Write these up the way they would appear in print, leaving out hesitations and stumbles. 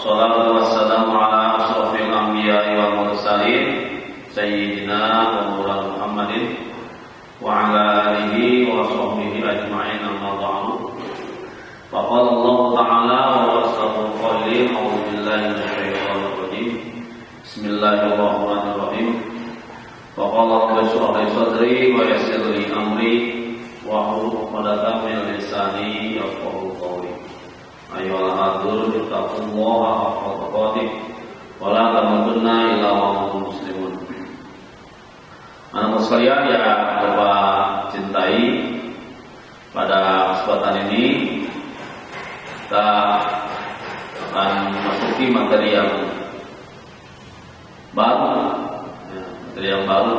Wassalatu wassalamu ala ashrafil anbiya'i wal mursalin Sayyidina wa maulana Muhammadin wa ala alihi wa sahbihi ajma'in amma ba'du. Faqala Allah ta'ala wa ashraful qailin a'udzu billahi minasyaitonir rajim. Bismillahirrahmanirrahim. Faqala rabbi shrah li sadri wa yassir li amri wa hlul 'uqdatam min lisani yafqahu qawli. Ayyuhal hadzirun ittaqullaha haqqa tuqatih wa la tamutunna illa wa antum muslimun. Anak sekalian yang Bapak cintai, pada kesempatan ini kita akan memasuki materi yang baru,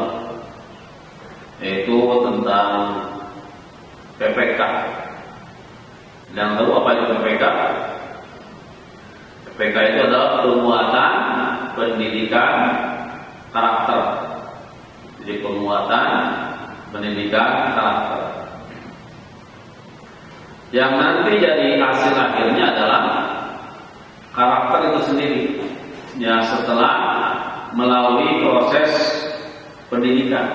yaitu tentang PPK. Yang tahu apa itu PPK? PPK itu adalah penguatan pendidikan karakter. Jadi penguatan pendidikan karakter. Yang nanti jadi hasil akhirnya adalah karakter itu sendiri. Ya, setelah melalui proses pendidikan.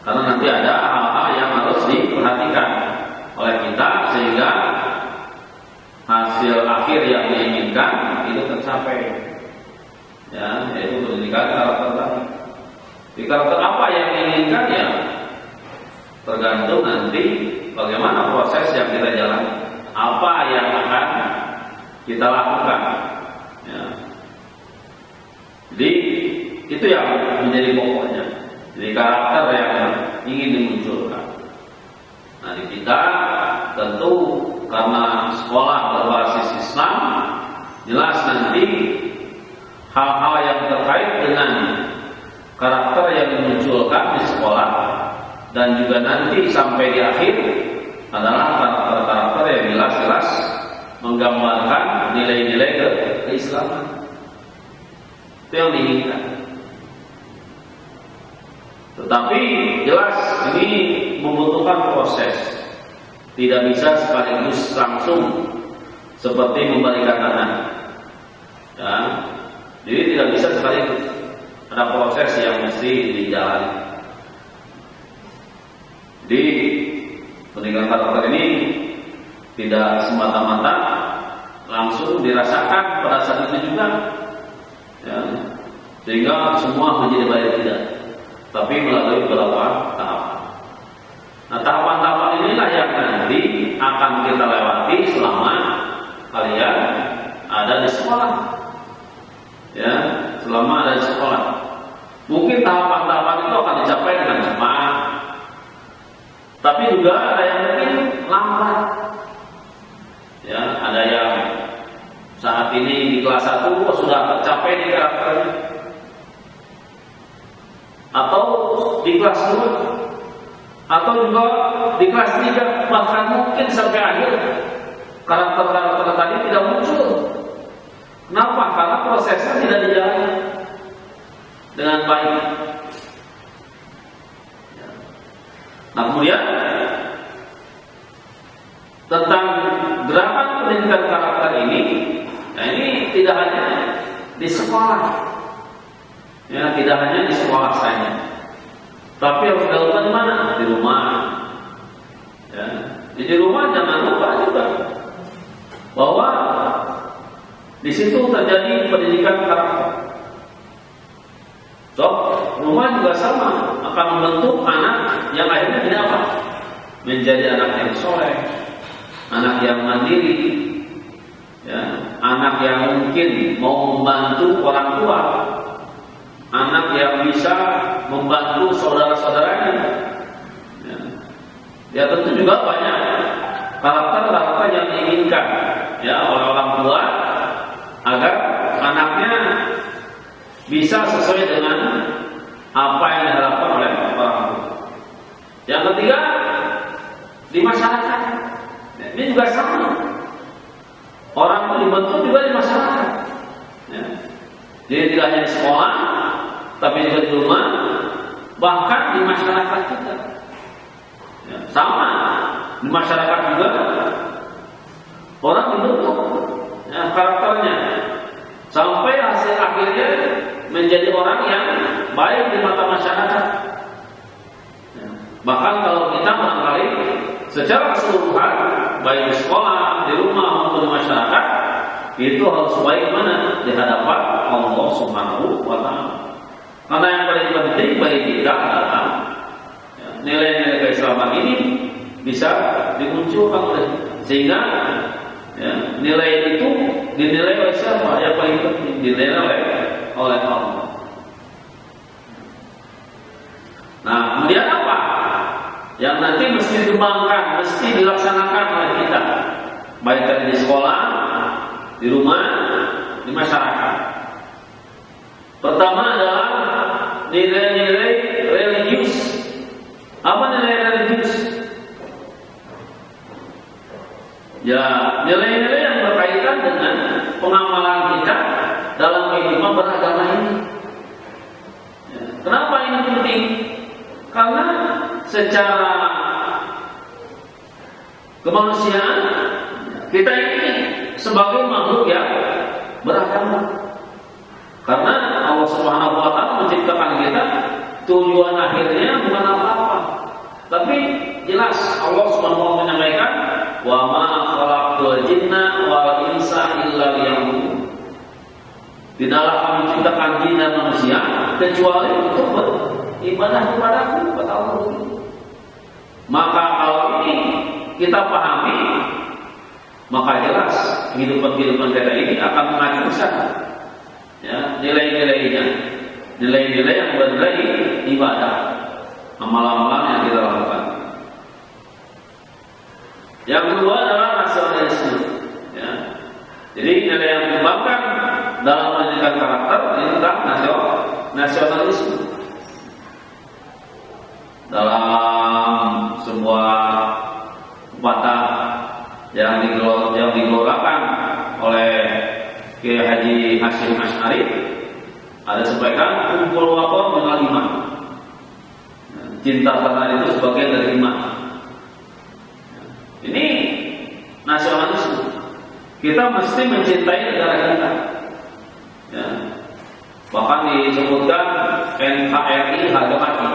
Karena nanti ada hal-hal yang harus diperhatikan oleh kita sehingga hasil akhir yang diinginkan itu tercapai. Ya, yaitu pendidikan karakter tadi. Di karakter apa yang diinginkan ya tergantung nanti bagaimana proses yang kita jalani, apa yang akan kita lakukan. Ya. Jadi itu yang menjadi pokoknya. Jadi karakter yang ingin dimunculkan. Nah, di kita tentu karena sekolah berbasis Islam, jelas nanti hal-hal yang terkait dengan karakter yang dimunculkan di sekolah dan juga nanti sampai di akhir adalah karakter-karakter yang jelas-jelas menggambarkan nilai-nilai keislaman. Itu yang diinginkan. Tetapi jelas ini membutuhkan proses. Tidak bisa sekaligus langsung seperti memberikan anak. Ya. Jadi tidak bisa sekaligus. Ada proses yang mesti dijalani. Jadi pendidikan karakter ini tidak semata-mata langsung dirasakan pada saat itu juga. Ya. Sehingga semua menjadi baik, tidak. Tapi melalui beberapa tahapan. Nah, tahapan-tahapan inilah yang nanti akan kita lewati selama kalian ada di sekolah. Ya, selama ada di sekolah. Mungkin tahapan-tahapan itu akan dicapai dengan cepat. Tapi juga ada yang mungkin lambat. Ya, ada yang saat ini di kelas 1 sudah tercapai di karakternya. Atau di kelas 2 atau juga di kelas 3, bahkan mungkin sampai akhir karakter-karakter tadi tidak muncul. Kenapa? Karena prosesnya tidak dijalani dengan baik. Nah, kemudian tentang gerakan pendidikan karakter ini, nah ini tidak hanya di sekolah. Ya, tidak hanya di sekolah saja, tapi harus dilakukan di mana? Di rumah. Ya, di rumah jangan lupa juga bahwa di situ terjadi pendidikan karakter. So, rumah juga sama akan membentuk anak yang akhirnya tidak apa? Menjadi anak yang soleh, anak yang mandiri, ya, anak yang mungkin mau membantu orang tua. Anak yang bisa membantu saudara-saudaranya. Ya, tentu juga banyak karakter-karakter yang diinginkan ya oleh orang tua agar anaknya bisa sesuai dengan apa yang diharapkan oleh orang tua. Yang ketiga, di masyarakat. Ini juga sama. Orang itu dibentuk juga di masyarakat. Ya. Jadi tidak hanya di sekolah, tapi juga di rumah, bahkan di masyarakat kita. Ya, sama di masyarakat juga orang dibentuk ya, karakternya. orang yang baik di mata masyarakat. Ya. Bahkan kalau kita barangkali secara keseluruhan, baik di sekolah, di rumah maupun di masyarakat, itu harus baik mana di hadapan Allah Subhanahu wa Ta'ala. Karena yang paling penting bagi kita adalah nilai-nilai keislaman ini bisa dimunculkan oleh kita. Sehingga nilai itu dinilai oleh siapa? Yang paling penting dinilai oleh Allah. Nah, kemudian apa yang nanti mesti dikembangkan, mesti dilaksanakan oleh kita, baik dari di sekolah, di rumah, di masyarakat. Pertama adalah nilai-nilai religius. Apa nilai religius? Ya, nilai-nilai yang berkaitan dengan pengamalan kita dalam kehidupan beragama ini. Ya, kenapa ini penting? Karena secara kemanusiaan kita ini sebagai makhluk yang beragama. Karena Allah Subhanahu wa Ta'ala menciptakan kita, tujuan akhirnya bukan apa-apa, tapi jelas Allah Subhanahu wa Ta'ala menyampaikan, wa ma khalaqtul jinna wal insa illa liya'budun. Tidaklah kami ciptakan jin dan manusia kecuali untuk beribadah kepadaku, kata Allah. Maka kalau ini kita pahami, maka jelas kehidupan kita ini akan mengacu ke sana. Ya, nilai-nilainya, nilai-nilai yang bernilai ibadah, amal-amal yang kita lakukan. Yang kedua adalah nasionalisme. Ya. Jadi nilai yang dikembangkan dalam pendidikan karakter ini tentang nasionalisme. Dalam sebuah pepatah yang digelorakan oleh Kiai Haji Hasyim Asy'ari, ada sebagian kumpul waqar minal iman. Cinta tanah itu sebagian dari iman. Ini nasionalisme. Kita mesti mencintai negara kita. Ya. Bahkan disebutkan NKRI harga mati.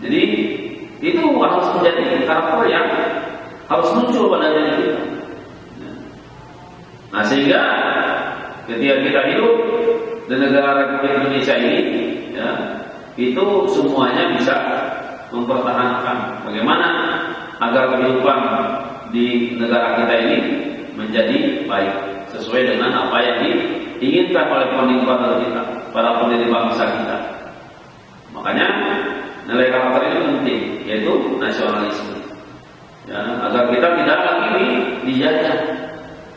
Jadi itu harus menjadi karakter yang harus muncul pada diri kita. Nah, sehingga ketika kita hidup di negara Republik Indonesia ini, ya, itu semuanya bisa mempertahankan bagaimana agar kehidupan di negara kita ini menjadi baik sesuai dengan apa yang diinginkan oleh pendiri kita, para pendiri bangsa kita. Makanya nilai karakter ini penting, yaitu nasionalisme. Ya, agar kita tidak lagi dijajah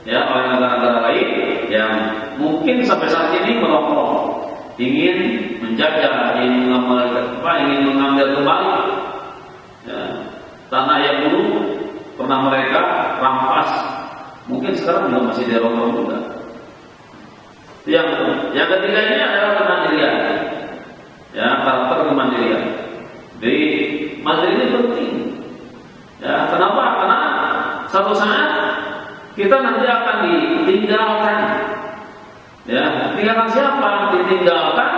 ya oleh negara-negara lain yang mungkin sampai saat ini merokok, ingin menjajah, ingin mengambil kembali ya, tanah yang dulu pernah mereka rampas, mungkin sekarang juga masih dirokok juga. Yang ketiganya adalah kemandirian, ya, karakter kemandirian. Jadi mandiri ini penting. Ya, kenapa? Karena satu saat kita nanti akan ditinggalkan. Ya, tinggalkan siapa? Ditinggalkan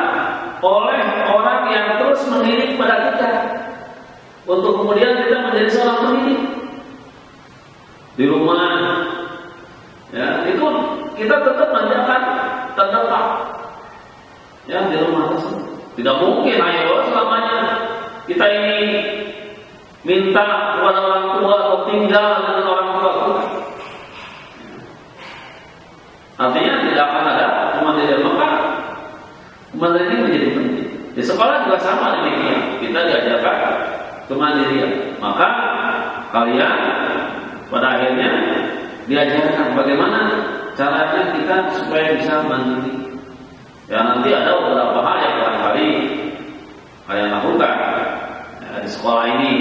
oleh orang yang terus mendidik pada kita. Untuk kemudian kita menjadi seorang pendidik di rumah. Ya, itu kita tetap nanti akan terdapat. Ya, di rumah tersebut. Tidak mungkin ayo selamanya kita ini minta kepada orang tua atau tinggal dengan orang tua kita. Artinya tidak akan ada kemandirian. Maka kemandirian ini menjadi penting. Di sekolah juga sama demikian. Kita diajarkan kemandirian. Maka kalian pada akhirnya diajarkan bagaimana caranya kita supaya bisa mandiri. Ya, nanti ada beberapa hal yang barangkali kalian lakukan ya, di sekolah ini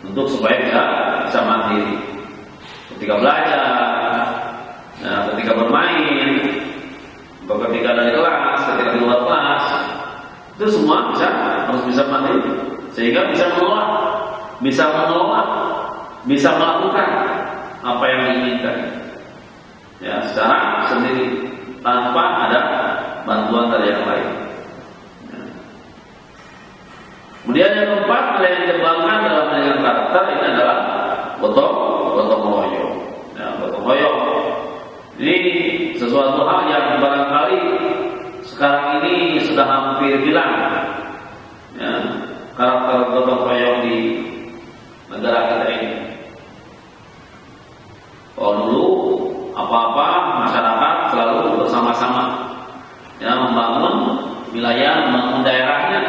untuk supaya bisa mandiri. Ketika belajar, ya, ketika bermain, ketika ada di kelas, ketika di luar kelas, itu semua harus bisa mandiri, sehingga bisa menolak, bisa melakukan apa yang diinginkan, ya, secara sendiri tanpa ada bantuan dari yang lain. Kemudian yang keempat, hal yang dikembangkan dalam pendidikan karakter ini adalah gotong royong. Ya, gotong royong. Ini sesuatu hal yang barangkali sekarang ini sudah hampir hilang. Ya, karakter gotong royong di negara kita ini. Kalau dulu apa-apa masyarakat selalu bersama-sama, ya, membangun wilayah, membangun daerahnya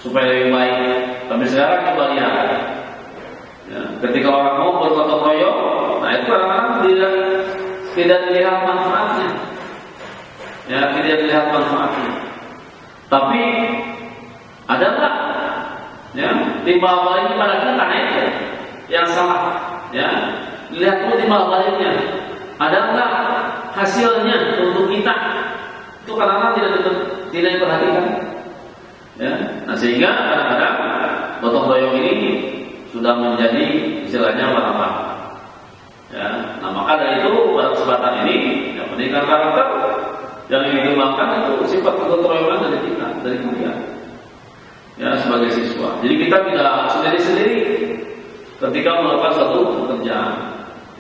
supaya lebih baik. Tapi sekarang coba lihat, ya, ketika orang mau bergotong royong, nah itu kadang-kadang tidak dilihat manfaatnya, ya, tidak dilihat manfaatnya. Tapi ada tak, ya, timbal baliknya pada kita, nah itu yang salah, ya. Lihat dulu timbal baliknya, ada enggak hasilnya untuk kita? Itu kadang-kadang tidak diperhatikan. Ya, nah sehingga kadang-kadang gotong royong ini sudah menjadi istilahnya barang-barang. Ya, nah maka dari itu pada kesempatan ini, ya, pendidikan karakter yang dikembangkan itu sifat gotong royongan dari kita, dari kalian, ya, sebagai siswa. Jadi kita tidak sendiri-sendiri ketika melakukan suatu pekerjaan.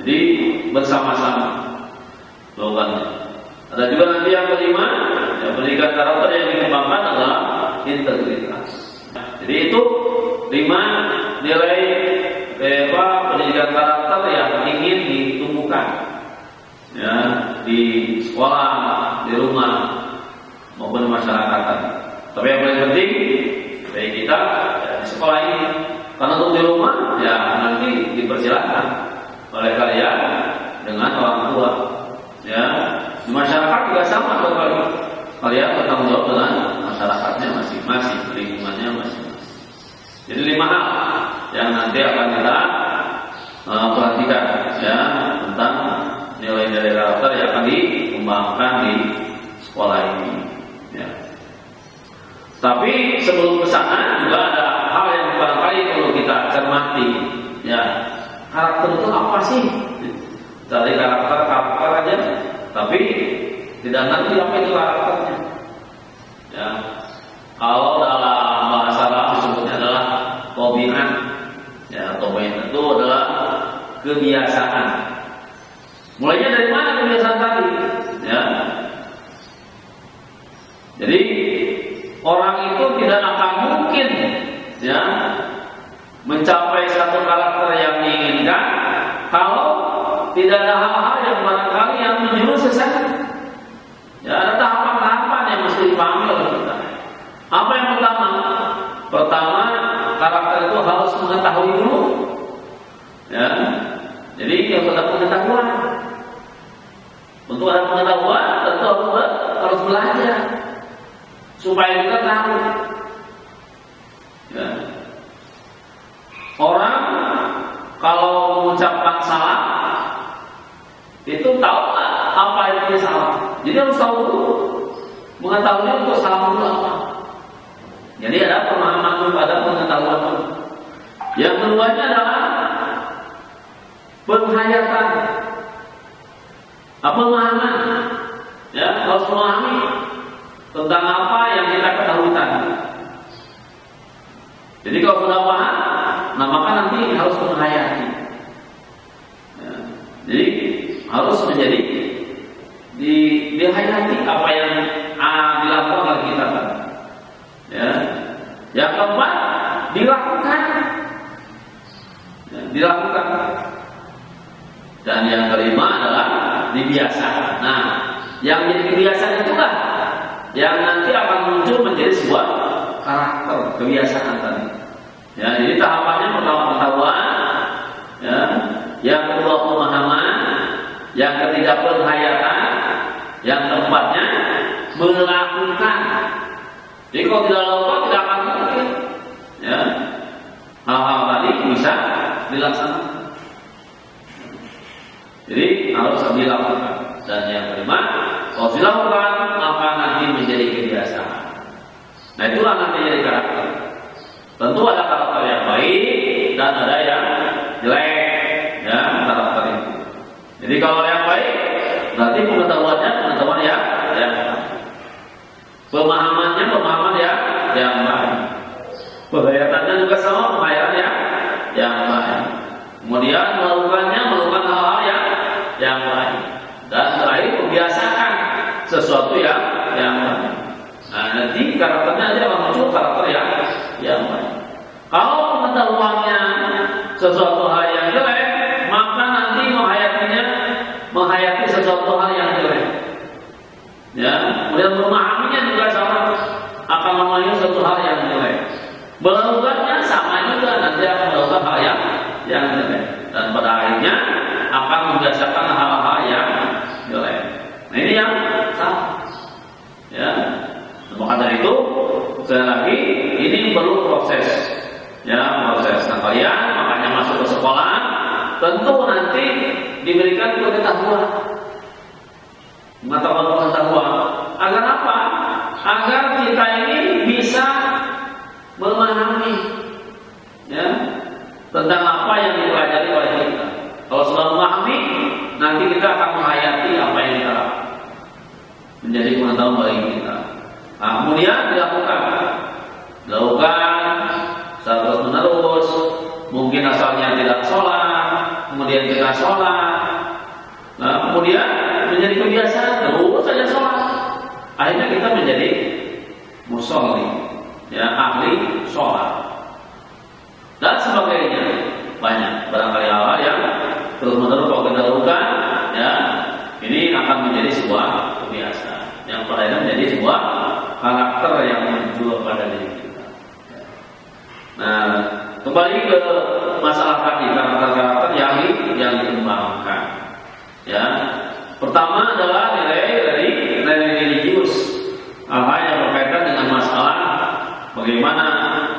Jadi bersama-sama melakukannya. Ada juga nanti yang kelima, ya, pendidikan karakter yang dikembangkan adalah integritas. Jadi itu 5 nilai pendidikan karakter yang ingin ditumbuhkan, ya, di sekolah, di rumah maupun di masyarakat. Tapi yang paling penting bagi kita, ya, di sekolah ini. Karena untuk di rumah, ya, nanti dipersilakan oleh kalian dengan orang tua, ya. Di masyarakat juga sama, kalian bertanggung jawab dengan masyarakatnya masing-masing, lingkungannya masing-masing. Jadi 5 hal yang nanti akan kita perhatikan, ya, tentang nilai-nilai karakter yang akan dikembangkan di sekolah ini, ya. Tapi sebelum ke sana juga ada hal yang barangkali perlu kita cermati, ya. Karakter itu apa sih? Dari karakter aja, tapi tidak ngerti apa itu karakternya. Ya, kalau dalam bahasa Arab disebutnya adalah tabiat. Ya, tabiat itu adalah kebiasaan. Mulainya dari mana kebiasaan tadi? Ya, jadi orang itu tidak akan mungkin, ya, mencapai satu karakter yang diinginkan kalau tidak ada hal-hal yang barangkali yang menjurus ke sana. Ya, ada tahapan-tahapan yang mesti dipahami oleh kita. Apa yang pertama? Pertama, karakter itu harus mengetahui dulu. Ya, jadi yang pertama pengetahuan. Untuk ada pengetahuan, tentu harus belajar supaya kita tahu. Ya. Orang kalau mengucapkan salah itu tahu nggak apa yang dia salah. Jadi harus tahu dulu, mengetahui untuk salah dulu apa. Jadi ada pemahaman dulu, ada pengetahuan dulu. Yang keduanya adalah penghayatan, pemahaman. Ya, harus memahami tentang apa yang kita ketahui tadi. Jadi kalau sudah paham, nah maka nanti harus menghayati. Ya, jadi harus menjadi dihayati apa yang dilakukan oleh kita tadi. Ya. Yang keempat, dilakukan. Ya, dilakukan. Dan yang kelima adalah dibiasakan. Nah, yang jadi kebiasaan itulah yang nanti akan muncul menjadi sebuah karakter, kebiasaan tadi. Ya, jadi tahapannya pertama pengetahuan, ya, yang kedua pemahaman, yang ketiga penghayatan, yang keempatnya melakukan. Jadi kalau tidak lakukan tidak akan mungkin, ya, hal-hal tadi bisa dilaksanakan. Jadi harus dilakukan. Dan yang kelima, kalau dilakukan maka nanti menjadi kebiasaan. Nah itulah nanti jadi karakter. Tentu ada karakter yang baik dan ada yang jelek, ya, karakter itu. Jadi kalau yang baik berarti pengetahuan yang Pemahamannya pemahaman yang baik. Penghayatannya juga sama penghayatan yang baik. Kemudian melakukan hal-hal yang baik. Dan terakhir membiasakan sesuatu yang baik. Nah, nanti karakternya aja akan muncul karakter yang baik. Kalau pengetahuannya sesuatu hal yang jelek, maka nanti menghayati sesuatu hal yang jelek. Ya, kemudian memahaminya juga sama, akan memahami sesuatu hal yang jelek. Melakukannya sama juga, nanti akan melakukan hal yang jelek. Dan pada akhirnya akan membiasakan hal-hal yang jelek. Nah, ini yang salah. Ya, maka dari itu sekali lagi ini perlu proses. Ya, proses. Nah, kalian makanya masuk ke sekolah, tentu nanti diberikan pengetahuan. Pengetahuan. Agar apa? Agar kita ini bisa memahami ya, tentang apa yang dipelajari oleh kita. Kalau sudah memahami, nanti kita akan menghayati apa yang kita lakukan. Menjadi pengetahuan bagi kita. Nah, kemudian dilakukan secara terus menerus. Mungkin asalnya tidak sholat, kemudian kita sholat. Nah, kemudian menjadi kebiasaan terus saja sholat. Akhirnya kita menjadi musolli, ya, ahli sholat dan sebagainya. Banyak barangkali hal yang terus menerus kalau kita lakukan, ya, ini akan menjadi sebuah kebiasaan yang pada akhirnya menjadi sebuah karakter yang muncul pada diri kita. Nah, kembali ke masalah tadi, karakter-karakter yang dikembangkan. Ya, pertama adalah nilai religius, hal yang berkaitan dengan masalah bagaimana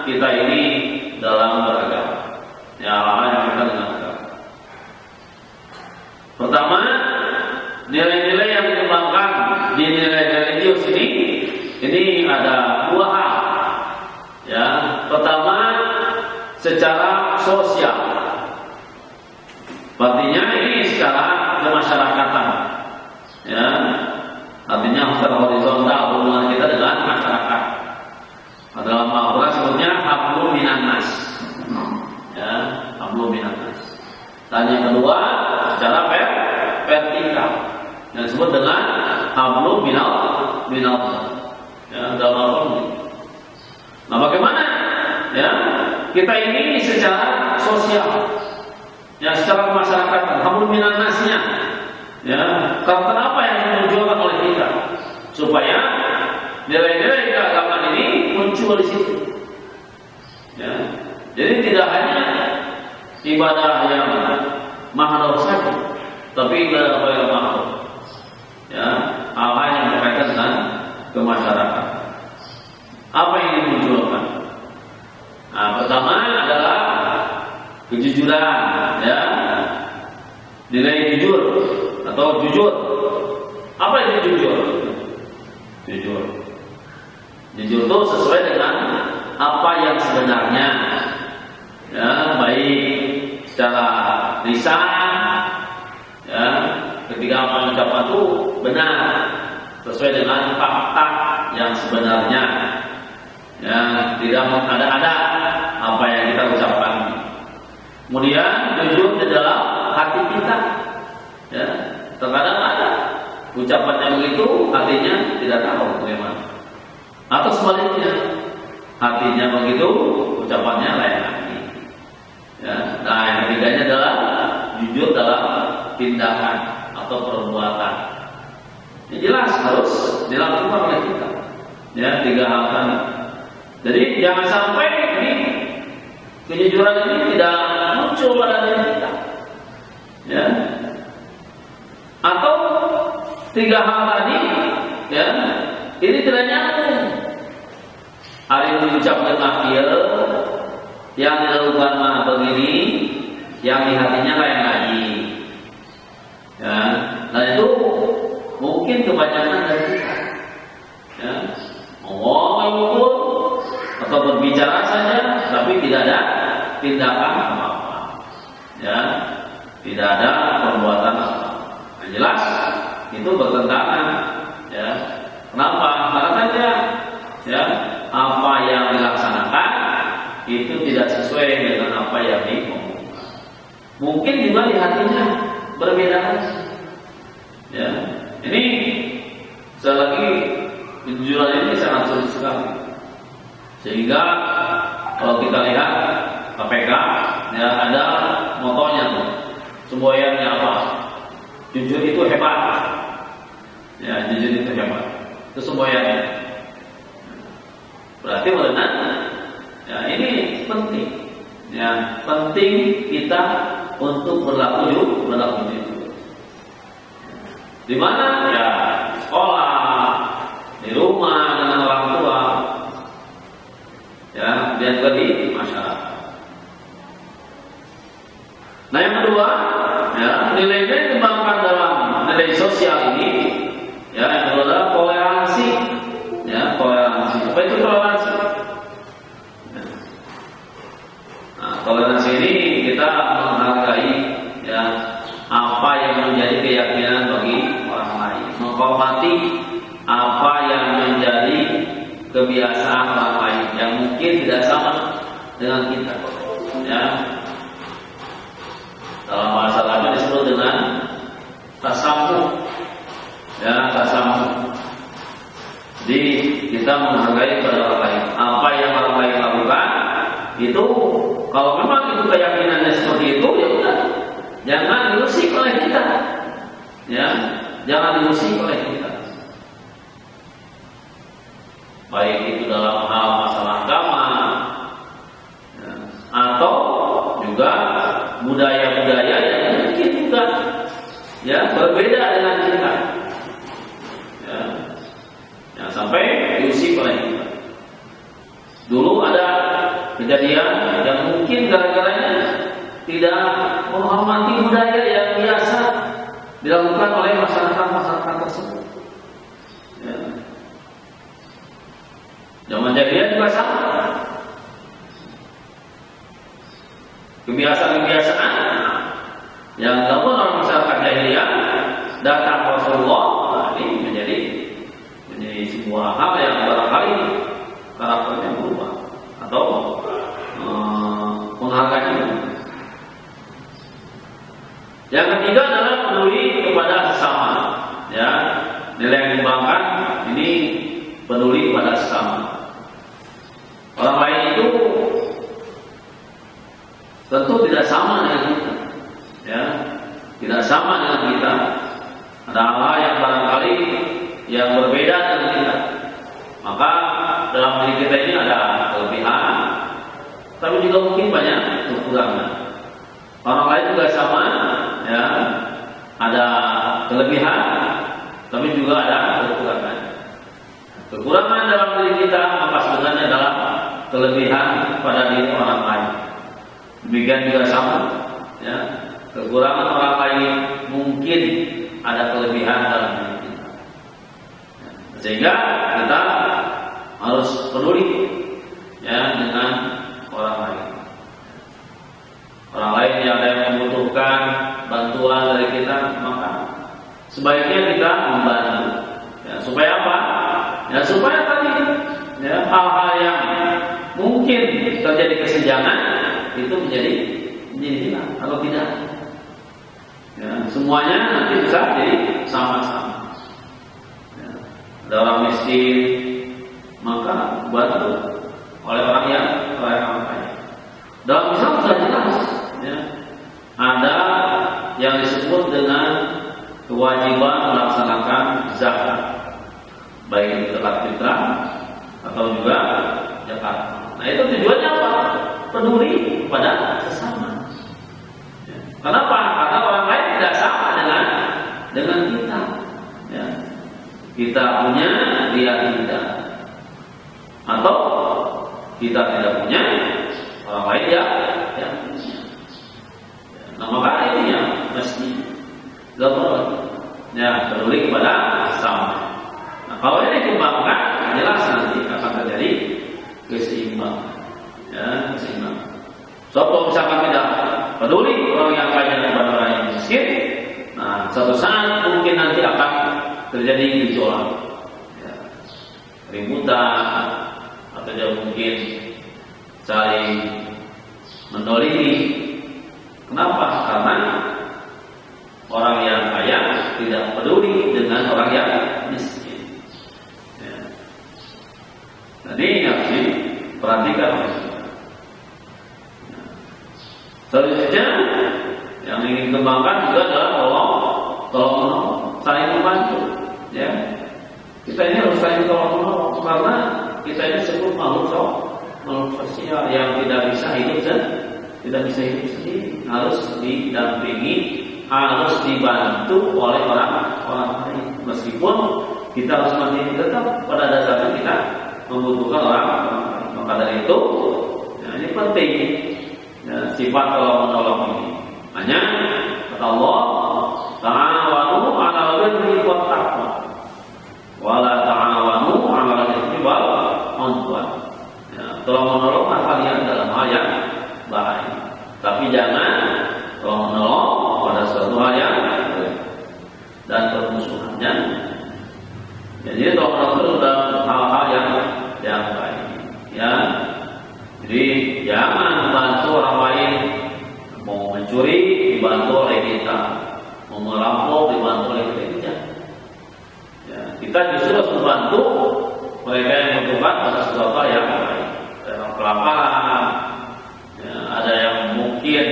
kita ini dalam beragama. Ya, hal yang berkaitan dengan agama. Pertama, nilai-nilai yang dikembangkan di nilai religius ini ada dua hal. Ya, pertama secara sosial. Artinya ini secara kemasyarakatan. Ya, artinya secara horizontal hubungan kita dengan masyarakat. Dalam Al-Quran sebutnya hablum minan nas. Ya, hablum minan nas. Dan yang kedua secara vertikal yang disebut dengan hablum minal. Ya, dalam Al-Quran. Nah, bagaimana? Ya, kita ini secara sosial, ya, secara kemasyarakatan, hablum minan nasnya. Ya, karakter apa yang ditunjukkan oleh kita supaya nilai-nilai keagamaan ini muncul di situ. Ya, jadi tidak hanya ibadah yang mahal saja, tapi ibadah yang mahal. Ya, hal yang berkaitan dengan kemasyarakatan. Apa yang dimunculkan? Nah, pertama adalah kejujuran, ya, nilai jujur atau jujur. Apa itu jujur? Jujur itu sesuai dengan apa yang sebenarnya, ya, baik secara lisan, ya, ketika apa yang diucapkan itu benar sesuai dengan fakta yang sebenarnya, ya, tidak mengada-ada apa yang kita ucapkan. Kemudian jujur di dalam hati kita, ya, terkadang ada ucapannya begitu, hatinya tidak tahu bagaimana, atau sebaliknya, hatinya begitu, ucapannya lain lagi. Ya, nah, yang ketiganya adalah jujur dalam tindakan atau perbuatan. Ini jelas harus dilakukan oleh kita. Ya, tiga hal tadi. Jadi jangan sampai ini kejujuran ini tidak muncul pada diri kita. Ya. Atau tiga hal tadi, ya, ini tidak nyambung. Hari ini diucapkan akhir, yang dilakukan mah begini, yang di hatinya lain lagi. Ya, nah itu mungkin kebanyakan dari kita. Ya, ngomong atau berbicara saja, tapi tidak ada tindakan apa-apa. Ya, tidak ada perbuatan apa. Nah, jelas itu bertentangan. Ya, kenapa? Karena saja yang diomongkan. Mungkin juga di hatinya berbeda. Ya, ini sekali lagi kejujuran ini sangat sulit sekali. Sehingga kalau kita lihat KPK, ya ada motonya tuh, semboyannya apa? Jujur itu hebat. Ya, jujur itu hebat. Itu semboyannya. Berarti benar. Ya, ini penting. Ya, penting kita untuk berlaku jujur. Di mana? Ya, di sekolah, di rumah dengan orang tua. Ya, dan juga di masyarakat. Nah, yang kedua, ya, nilai-nilai dikembangkan dalam nilai sosial ini, ya, yang kedua adalah toleransi. Ya, toleransi. Apa itu toleransi? Nah, toleransi ini kita menghargai, ya, apa yang menjadi keyakinan bagi orang lain, menghormati apa yang menjadi kebiasaan orang lain yang mungkin tidak sama dengan kita. Ya, dalam bahasa Arab disebut dengan tasamuh. Ya, tasamuh. Jadi kita menghargai pada orang lain. Apa yang orang lain lakukan itu, kalau memang itu keyakinannya seperti itu, ya udah, jangan diusik oleh kita. Ya, jangan diusik oleh kita. Baik itu dalam hal masalah agama, ya, atau juga budaya-budaya yang mungkin juga, ya, berbeda dengan kita. Ya, jangan sampai diusik oleh kita. Dulu ada kejadian yang mungkin gara-garanya tidak menghormati budaya yang biasa dilakukan oleh masyarakat tersebut. Ya. Zaman jahiliyah juga sama. Kebiasaan-kebiasaan yang dilakukan oleh masyarakat jahiliyah datang Rasulullah, ini menjadi sebuah hal yang barangkali karakternya berubah atau menghargai. Yang ketiga adalah peduli kepada sesama. Ya, nilai yang dikembangkan ini peduli kepada sesama. Orang lain itu tentu tidak sama dengan kita. Ya, tidak sama dengan kita. Ada hal yang barangkali yang berbeda dengan kita. Maka dalam diri kita ini ada kelebihan, tapi juga mungkin banyak kekurangan. Orang lain juga sama, ya, ada kelebihan, tapi juga ada kekurangan. Kekurangan dalam diri kita maka sebenarnya adalah kelebihan pada diri orang lain. Demikian juga sama, ya, kekurangan orang lain mungkin ada kelebihan dalam diri kita. Sehingga kita harus peduli, ya, dengan orang lain. Orang lain yang ada yang membutuhkan bantuan dari kita, maka sebaiknya kita membantu. Ya, supaya apa? Ya, supaya tadi, ya, hal-hal yang mungkin terjadi kesenjangan itu menjadi hilang atau tidak. Ya, semuanya nanti bisa jadi sama-sama. Ya, ada orang miskin, maka bantu oleh orang yang kaya. Dalam Islam sudah jelas, ya, ada yang disebut dengan kewajiban melaksanakan zakat, baik itu zakat fitrah atau juga zakat. Nah, itu tujuannya apa? Peduli pada sesama. Ya. Kenapa? Karena orang lain tidak sama dengan kita. Ya. Kita punya, dia tidak. Atau kita tidak punya, orang lain ya. Nah, maka ini yang mesti peduli kepada sesama. Nah, kalau ini dikembangkan, jelas nanti akan terjadi keseimbangan. Ya, keseimbangan. So, kalau misalkan tidak peduli orang yang kaya kepada orang yang miskin, nah, suatu saat mungkin nanti akan terjadi gejolak, ya, keributan, atau juga mungkin saling mendolimi. Kenapa? Karena orang yang kaya tidak peduli dengan orang yang miskin. Ya. Jadi harus diperhatikan. Selanjutnya yang ingin dikembangkan juga adalah tolong saling membantu. Ya, kita ini harus saling tolong karena kita ini sebut makhluk sosial yang tidak bisa hidup sendiri, harus didampingi, harus dibantu oleh orang lain. Meskipun kita harus mandiri, tetap pada dasarnya kita membutuhkan orang lain. Maka dari itu, ya, ini penting. Ya, sifat tolong-menolong ini. Hanya kata Allah, ta'awanu 'alal birri wat taqwa wa la ta'awanu 'alal itsmi wal 'udwan. Ya, tolong-menolong kalian dalam hal yang baik. Tapi jangan tolong-menolong pada suatu hal yang baik dan permusuhannya. Jadi tolong-menolong dalam hal-hal yang baik. Ya. Jadi jangan bantu orang lain, mau mencuri dibantu oleh kita, mau merampok dibantu oleh kita. Ya, kita justru harus membantu mereka yang membutuhkan pada sesuatu yang baik. Ada yang kelaparan, ya, ada yang mungkin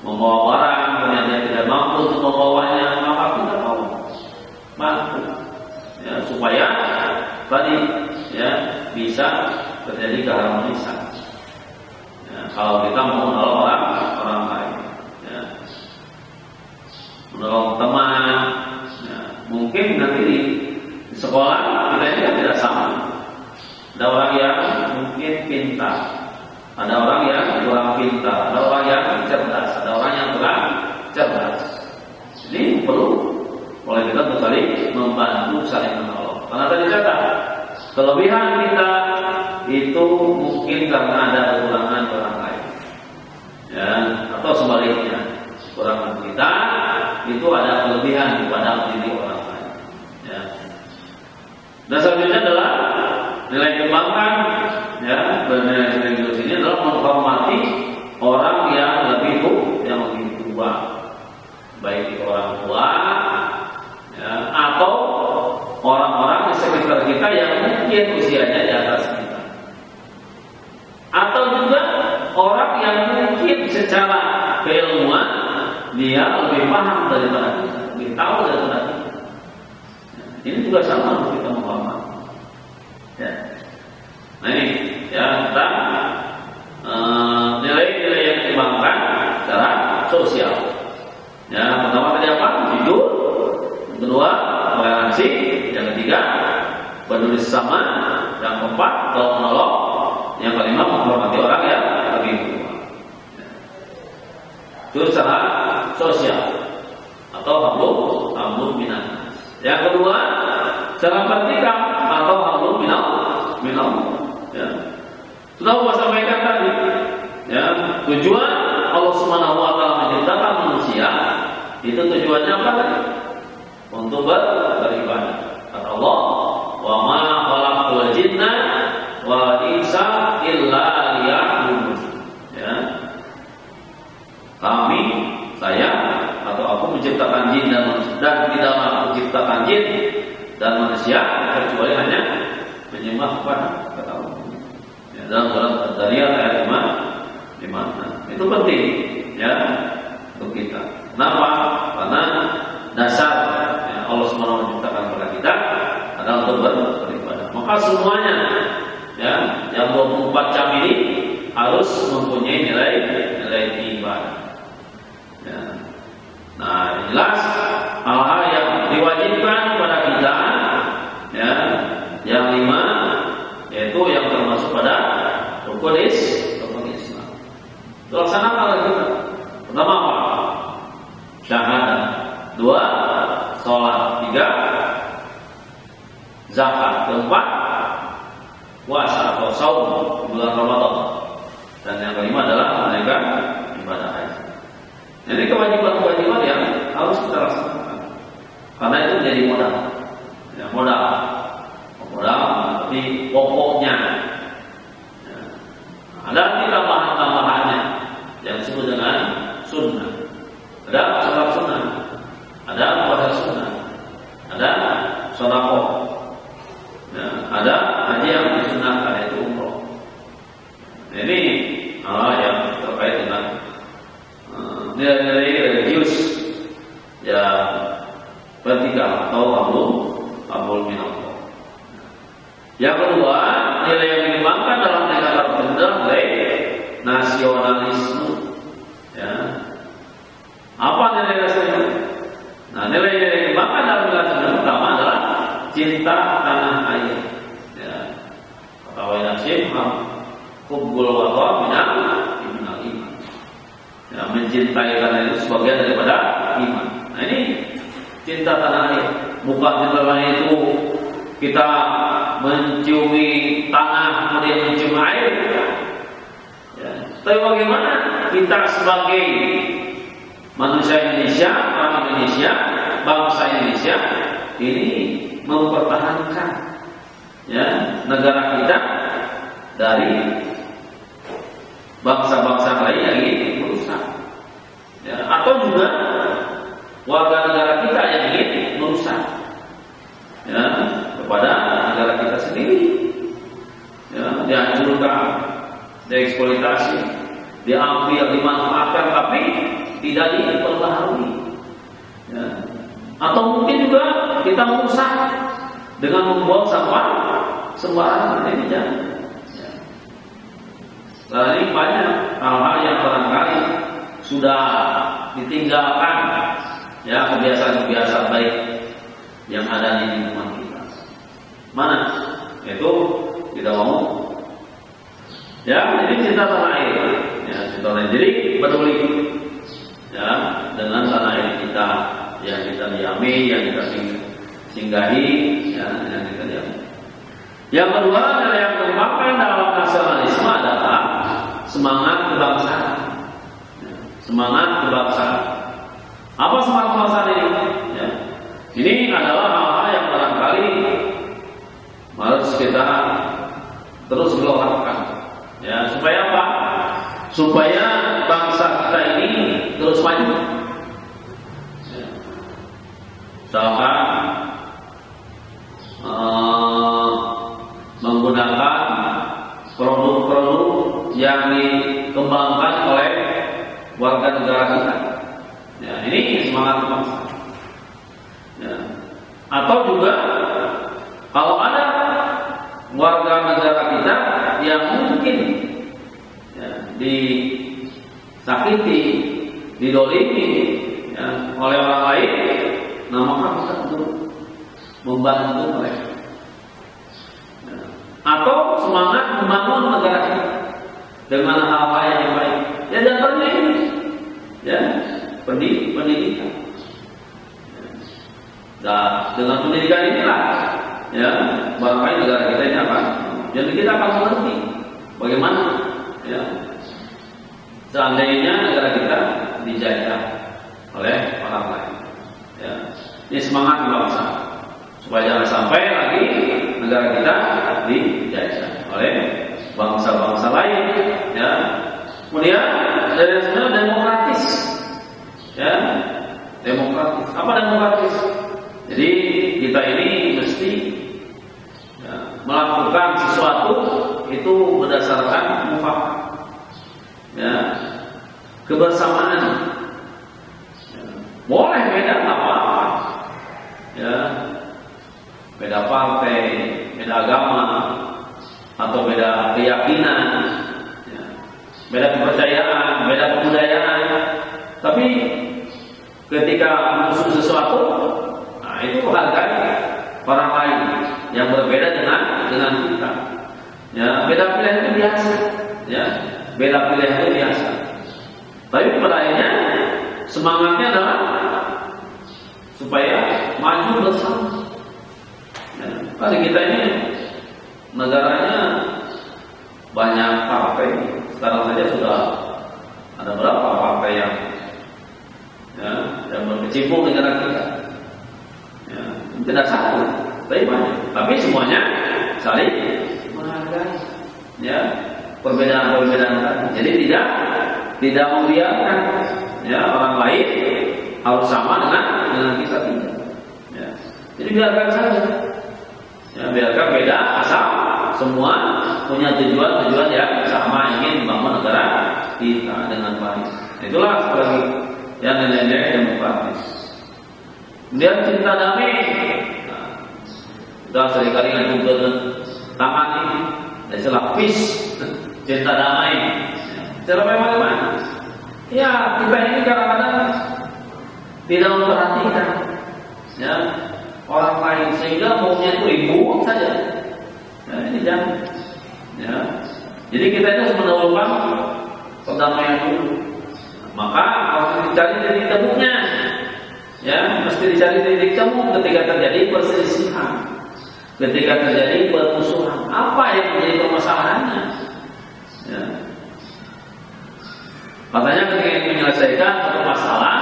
membawa barang, kemudian dia tidak mampu untuk membawanya, maka kita mau bantu, ya, supaya tadi ya bisa terjadi keharmonisan. Ya, kalau kita mau menolong orang lain, ya, menolong teman, ya, mungkin nanti di sekolah kita ini tidak sama. Ada orang yang mungkin pintar, ada orang yang kurang pintar, ada orang yang cerdas, ada orang yang kurang cerdas. Ini perlu oleh kita untuk saling membantu, saling menolong. Karena tadi kata kelebihan kita itu mungkin karena ada kekurangan orang lain, ya, atau sebaliknya kekurangan kita itu ada kelebihan kepada diri orang lain. Ya. Dan selanjutnya adalah nilai kembangkan, ya, bernilai di sini adalah menghormati orang yang lebih tua, baik itu orang tua, ya, atau orang-orang di sekitar kita yang mungkin usianya di atas kita, atau juga orang yang mungkin secara keilmuan dia lebih paham daripada kita, lebih tahu daripada kita. Ini juga sama untuk kita menghormati. Ya. Nah ini, ya, kita nilai-nilai yang dikembangkan secara sosial. Ya, pertama tadi apa? Jujur. Yang kedua, toleransi. Yang ketiga, peduli sesama. Yang keempat, tolong menolong. Yang kelima, menghormati orang yang lebih tua. Itu secara sosial atau hablum minan. Yang kedua, secara vertikal atau hablum minal. Ya. Sudah saya sampaikan tadi. Ya, tujuan Allah Subhanahu wa taala menciptakan manusia itu tujuannya apa tadi? Untuk beribadah. Kata Allah, "Wa ma khalaqtul jinna wal insa illa liya'budun." Ya. Saya atau aku menciptakan jin dan tidaklah menciptakan jin dan manusia kecuali hanya menyembah kepada Allah. Ya, dalam surat Al-Dariyat ayat 5. Itu penting, ya, untuk kita. Kenapa? Karena dasar, ya, Allah SWT menciptakan kepada kita adalah untuk beribadah. Maka semuanya, ya, yang 24 jam ini harus mempunyai nilai ibadah. Ya. Nah, jelas hal-hal yang diwajibkan kepada kita, ya, yang 5 yaitu yang termasuk pada rukun Islam. Laksanakan oleh kita. Pertama apa? Syahadat. 2, sholat. 3, zakat. 4, puasa atau saum bulan Ramadan. Dan yang kelima adalah menunaikan ibadah haji. Jadi kewajiban-kewajiban yang harus kita laksanakan. Karena itu menjadi modal. Ya, modal, tapi pokoknya. Ya. Ada tambahan-tambahannya. nilai-nilai religius yang vertikal atau abul minallah. Yang kedua, nilai yang dikembangkan dalam negara tertentu adalah nasionalisme. Ya. Apa nilai nasionalisme? Nah, nilai yang dikembangkan dalam negara tertentu pertama adalah cinta tanah air. Ya. Kata Wahyud Syekh, hubbul watan minal iman. Ya, mencintai tanah itu sebagian daripada iman. Nah, ini cinta tanah air. Bukan cinta tanah itu kita menciumi tanah kemudian mencium air. Ya. Tapi bagaimana kita sebagai manusia Indonesia, orang Indonesia, bangsa Indonesia ini mempertahankan ya negara kita dari bangsa-bangsa lain yang ingin merusak, ya, atau juga warga negara kita yang ingin merusak, ya, kepada negara kita sendiri, ya, dihancurkan, dieksploitasi, diambil, dimanfaatkan, tapi tidak diperbaharui, ya. Atau mungkin juga kita merusak dengan membuang sampah sembarangan, ini jangan. Nah, ini banyak hal-hal yang barangkali sudah ditinggalkan, ya, kebiasaan-kebiasaan baik yang ada di lingkungan kita. Mana? Itu tidak mau. Ya, ini cinta tanah air. Ya, cinta tanah air. Jadi peduli, ya, dengan tanah air kita yang kita diami, yang kita singgahi, ya, yang kita diami. Yang kedua adalah yang dikembangkan dalam nasionalisme adalah semangat kebangsaan. Semangat kebangsaan. Apa semangat kebangsaan ini? Ya. Ini adalah hal-hal yang barangkali harus kita terus gelorkan. Ya, supaya apa? Supaya bangsa kita ini terus maju. Ya. Misalkan menggunakan produk-produk yang dikembangkan oleh warga negara kita. Ya, ini semangat kebangsaan. Ya. Atau juga kalau ada warga negara kita yang mungkin ya, disakiti, didolimi ya, oleh orang lain, nah maka kita untuk membantu mereka. Atau semangat membangun negara kita dengan hal-hal yang baik. Ya, contohnya ini, ya, pendidikan. Nah, dengan pendidikan inilah, ya, barangkali negara kita ini akan, jadi kita akan mengerti bagaimana, ya, seandainya negara kita dijajah oleh orang lain. Ya, ini semangat bangsa supaya jangan sampai lagi negara kita dijajah oleh bangsa-bangsa lain, ya. Kemudian dari sebenarnya demokratis, ya, demokratis. Apa demokratis? Jadi kita ini mesti ya, melakukan sesuatu itu berdasarkan mufakat, ya, kebersamaan. Ya. Boleh beda apa-apa, ya. Beda partai, beda agama, atau beda keyakinan, ya, beda kepercayaan, beda kebudayaan. Tapi ketika musuh sesuatu, nah itu hargai orang lain yang berbeda dengan kita. Ya, beda pilihan itu biasa. Ya, beda pilihan itu biasa. Tapi pada akhirnya semangatnya adalah supaya maju bersama. Ya, kali kita ini negaranya banyak partai. Sekarang saja sudah ada berapa partai yang berkecimpung di negara kita. Ya, tidak satu, tapi banyak. Tapi semuanya saling menghargai. Ya, perbedaan-perbedaan tadi. Jadi tidak membiarkan ya orang lain harus sama dengan kita tidak. Ya. Jadi biarkan saja. Ya, biarkan beda asal semua punya tujuan yang sama, ingin membangun negara kita dengan baik. Itulah sebagai yang nilai-nilai demokratis. Kemudian cinta damai. Sudah seringkali juga tangan ini istilah peace, cinta damai. Cara bagaimana? Ya, kita ini kadang-kadang tidak memperhatikan ya orang lain sehingga maunya itu ribut saja. Ya, ini jangan. Ya. Jadi kita itu harus mendahulukan perdamaian dulu. Maka harus dicari titik temunya. Ya, mesti dicari titik temu ketika terjadi perselisihan, ketika terjadi permusuhan. Apa yang menjadi permasalahannya? Ya. Makanya ketika ingin menyelesaikan satu masalah,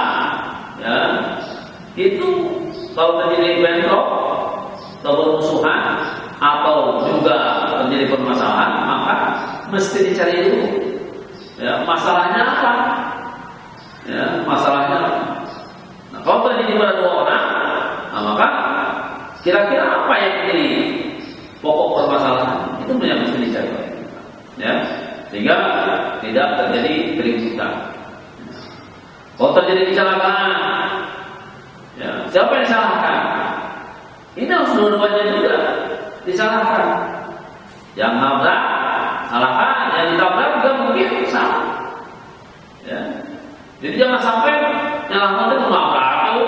ya, itu kalau terjadi bentrok atau permusuhan atau juga terjadi permasalahan, maka mesti dicari dulu. Ya, masalahnya apa? Ya, masalahnya apa? Nah, kalau terjadi pada dua orang, nah, maka kira-kira apa yang menjadi pokok permasalahan? Itu yang mesti dicari. Ya. Sehingga tidak terjadi keributan. Kalau terjadi kecelakaan, ya, siapa yang disalahkan? Ini harus dua-duanya juga disalahkan. Yang nabrak salahkan, yang ditabrak juga mungkin salah. Ya. Jadi jangan sampai nyalahkan itu menabrak atau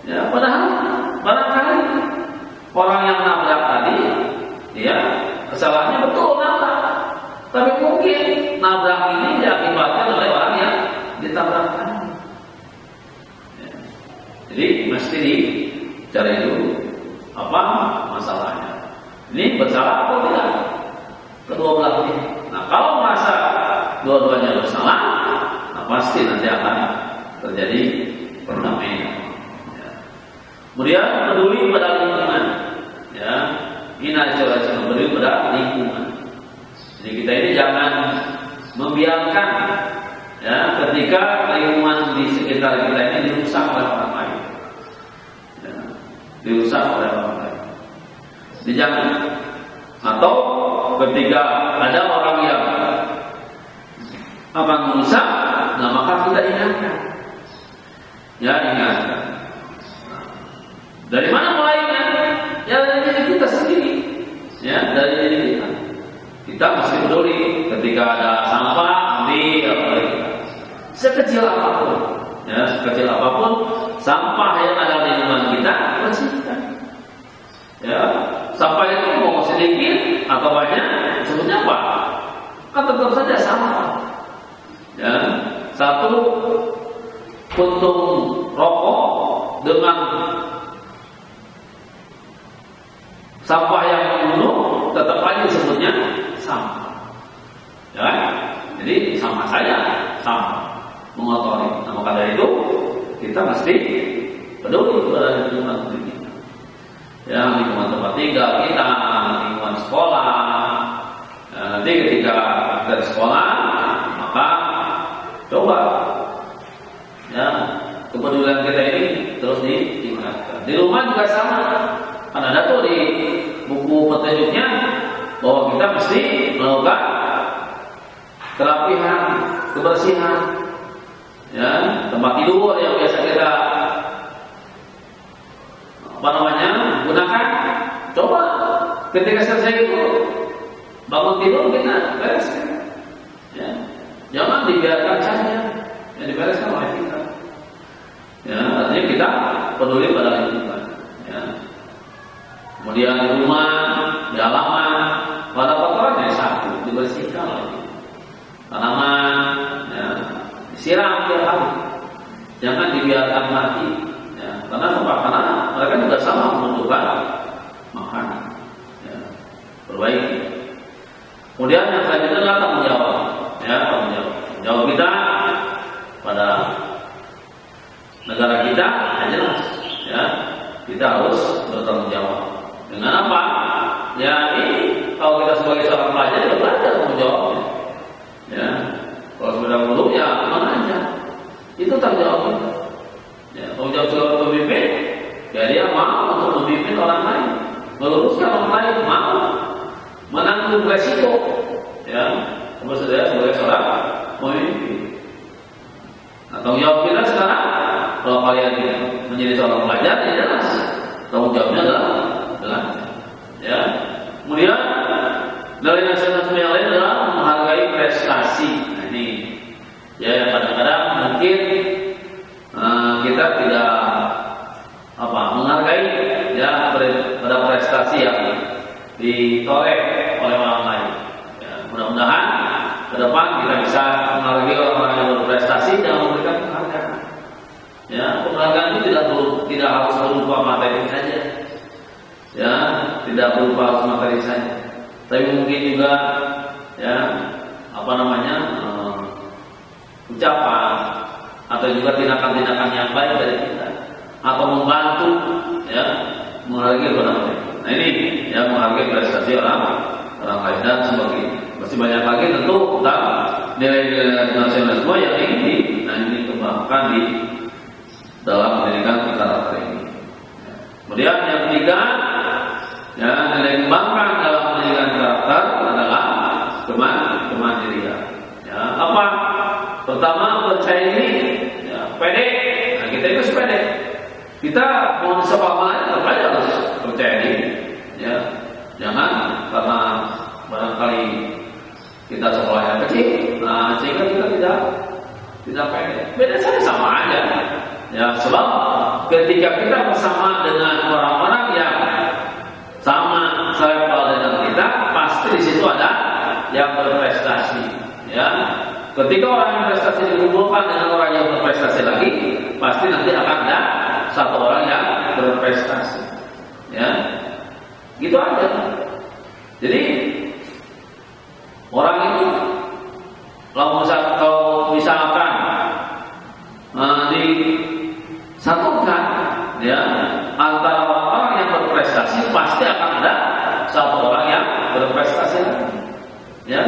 ya, padahal barangkali orang yang nabrak tadi, ya, kesalahannya betul nabrak. Tapi mungkin nabrak ini diakibatkan oleh orang yang ditabrak. Ya. Jadi mesti dicari dulu apa masalahnya. Ini bersalah atau tidak? Kedua belah pihak. Nah, kalau merasa dua-duanya bersalah, nah pasti nanti akan terjadi perdamaian. Ya. Kemudian peduli pada lingkungan. Ya, ini peduli pada lingkungan. Jadi kita ini jangan membiarkan ya ketika lingkungan di sekitar kita ini dirusak oleh orang lain. Ya, dirusak oleh orang lain. Jadi jangan. Atau ketika ada orang yang akan merusak, nah maka kita ingatkan. Ya, ingatkan. Dari mana mulainya? Ya dari diri kita sendiri. Ya, dari diri kita. Kita mesti peduli ketika ada sampah, ambil apa kita. Sekecil apapun, ya, sekecil apapun sampah yang ada di lingkungan kita bersihkan. Ya, sampah itu mau sedikit atau banyak, sebutnya apa? Kan tetap saja sampah. Ya, satu puntung rokok dengan sampah yang membunuh tetap aja disebutnya sampah. Ya kan? Jadi sama saja, sama mengotori. Nah, maka dari itu kita mesti peduli pada lingkungan kita. Ya, lingkungan tempat tinggal kita, lingkungan sekolah. Ya, nanti ketika dari sekolah, maka coba ya kepedulian kita ini terus ditingkatkan. Di rumah juga sama. Kan ada tuh di buku petunjuknya bahwa kita mesti melakukan kerapihan, kebersihan, ya, tempat tidur yang biasa kita gunakan. Coba ketika selesai itu bangun tidur kita bereskan, ya, jangan dibiarkan saja, yang dibereskan oleh kita. Ya, artinya kita peduli pada lingkungan. Ya. Kemudian di rumah, di halaman, pada kotoran yang satu dibersihkan oleh kita. Tanaman, ya, disiram tiap hari, jangan dibiarkan mati. Ya, karena mereka juga sama membutuhkan makanan. Ya, perbaiki. Kemudian yang selanjutnya adalah tanggung jawab. Ya, tanggung jawab kita pada negara kita jelas. Ya, kita harus bertanggung jawab. Dengan apa? Ya, ini kalau kita sebagai seorang pelajar ya belajar tanggung jawabnya. Ya, kalau sudah belum ya mengajar. Itu tanggung jawab kita. Ya, tanggung jawab seorang pemimpin, ya dia mau untuk memimpin orang lain, meluruskan orang lain, mau menanggung resiko. Ya, sebagai seorang pemimpin. Nah, tanggung jawab kita sekarang, kalau kalian menjadi seorang pelajar, ya jelas tanggung jawabnya adalah belajar. Ya. Kemudian dari nasihat yang lain adalah menghargai prestasi. Nah, ini ya kadang-kadang mungkin kita tidak menghargai ya pada prestasi yang ditoreh oleh orang lain. Ya, mudah-mudahan ke depan kita bisa menghargai orang-orang yang berprestasi dan memberikan penghargaan. Ya, penghargaan itu tidak harus berupa materi saja. Ya, tidak berupa harus materi saja. Tapi mungkin juga ya ucapan atau juga tindakan-tindakan yang baik dari kita atau membantu ya menghargai orang lain. Nah ini ya menghargai prestasi orang lain dan sebagainya. Masih banyak lagi tentu tentang nilai-nilai nasionalisme yang ingin dikembangkan di dalam pendidikan karakter ini. Kemudian yang ketiga, ya nilai kembangkan dalam pendidikan karakter adalah kemandirian. Ya, apa? Pertama percaya diri, ya, pede. Nah, kita itu pede. Kita mau sepak bola tetap aja harus percaya diri. Ya, jangan karena barangkali kita sekolahnya kecil, nah sehingga kita tidak pede. Beda saja sama aja. Ya, sebab ketika kita bersama dengan orang-orang yang sama selevel dengan kita, pasti di situ ada yang berprestasi. Ya, ketika orang yang berprestasi dikumpulkan dengan orang yang berprestasi lagi, pasti nanti akan ada satu orang yang berprestasi. Ya, gitu aja. Jadi orang itu kalau misalkan disatukan ya antara orang-orang yang berprestasi, pasti akan ada satu orang yang berprestasi lagi. Ya.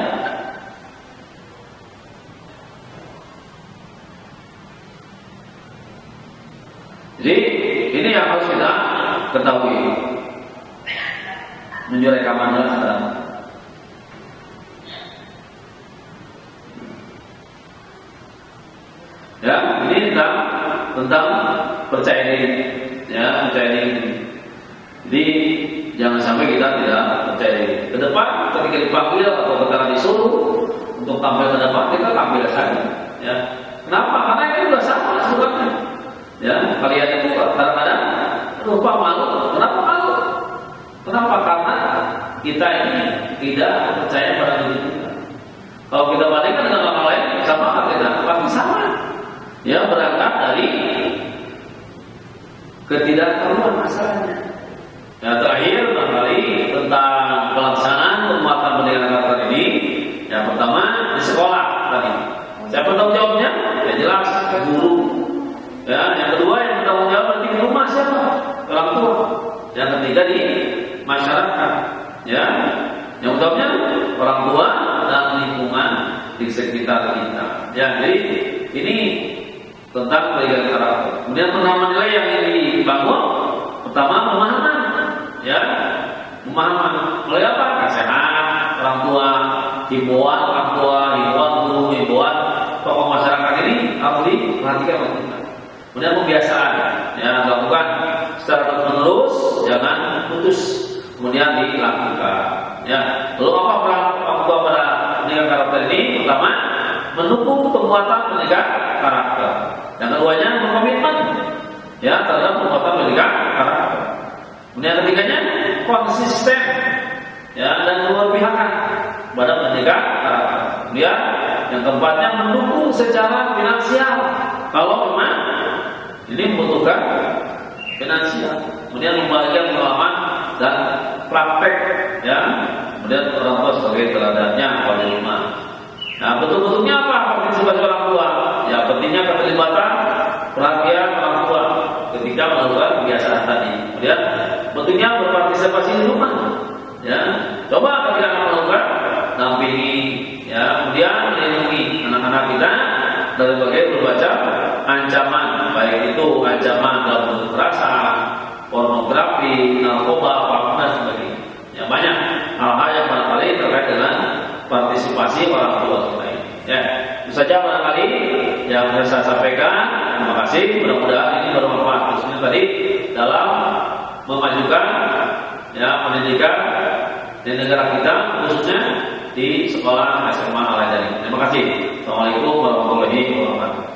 Jadi ini yang harus kita ketahui. Menuju rekamannya ada. Ya, ini tentang percaya diri. Ya, percaya diri. Jadi jangan sampai kita tidak percaya diri. Ke depan ketika dipanggil atau ketika disuruh untuk tampil ke depan, kita tampil saja. Ya. Kenapa? Karena ini sudah sama sebabnya. Ya, kalian itu kadang-kadang lupa malu. Kenapa malu? Kenapa? Karena kita ini tidak percaya pada diri kita. Kalau kita bandingkan dengan orang lain, sama kita pasti sama. Ya, berangkat dari ketidaktahuan masalahnya. Yang terakhir barangkali tentang pelaksanaan penguatan pendidikan karakter ini. Yang pertama di sekolah tadi. Siapa tanggung jawabnya? Ya jelas guru. Ya, yang kedua yang bertanggung jawab nanti di rumah siapa? Orang tua. Yang ketiga di masyarakat. Ya, yang utamanya orang tua dan lingkungan di sekitar kita. Ya, jadi ini tentang pendidikan karakter. Kemudian penanaman nilai yang dibangun, pertama pemahaman, ya, pemahaman. Mulai apa? Nasihat orang tua, himbauan orang tua, himbauan guru, himbauan tokoh masyarakat ini harus diperhatikan oleh kita. Kemudian pembiasaan, ya, lakukan secara terus-menerus, jangan putus. Kemudian dilakukan. Ya, lalu apa peran orang tua pada pendidikan karakter ini? Pertama, mendukung penguatan pendidikan karakter. Yang keduanya berkomitmen ya terhadap penguatan pendidikan karakter. Kemudian yang ketiganya konsisten ya dan keberpihakan pada pendidikan karakter. Kemudian yang keempatnya mendukung secara finansial kalau memang ini membutuhkan finansial. Kemudian membagikan pengalaman dan praktek ya. Kemudian orang tua sebagai teladannya pada rumah. Nah, betul-betulnya apa partisipasi orang tua? Ya, pentingnya keterlibatan perhatian orang tua ketika melakukan kebiasaan tadi. Kemudian bentuknya berpartisipasi di rumah. Ya, coba ketika melakukan dampingi. Ya, kemudian melindungi anak-anak kita dari berbagai macam ancaman, baik itu ancaman dalam bentuk kekerasan, pornografi, narkoba, dan sebagainya. Ya, banyak hal-hal yang barangkali terkait dengan partisipasi orang tua kita ini. Ya. Itu saja barangkali yang saya sampaikan. Terima kasih. Mudah-mudahan ini bermanfaat khususnya tadi dalam memajukan pendidikan di negara kita, khususnya di sekolah SMA Al-Azhar. Terima kasih. Assalamualaikum warahmatullahi wabarakatuh.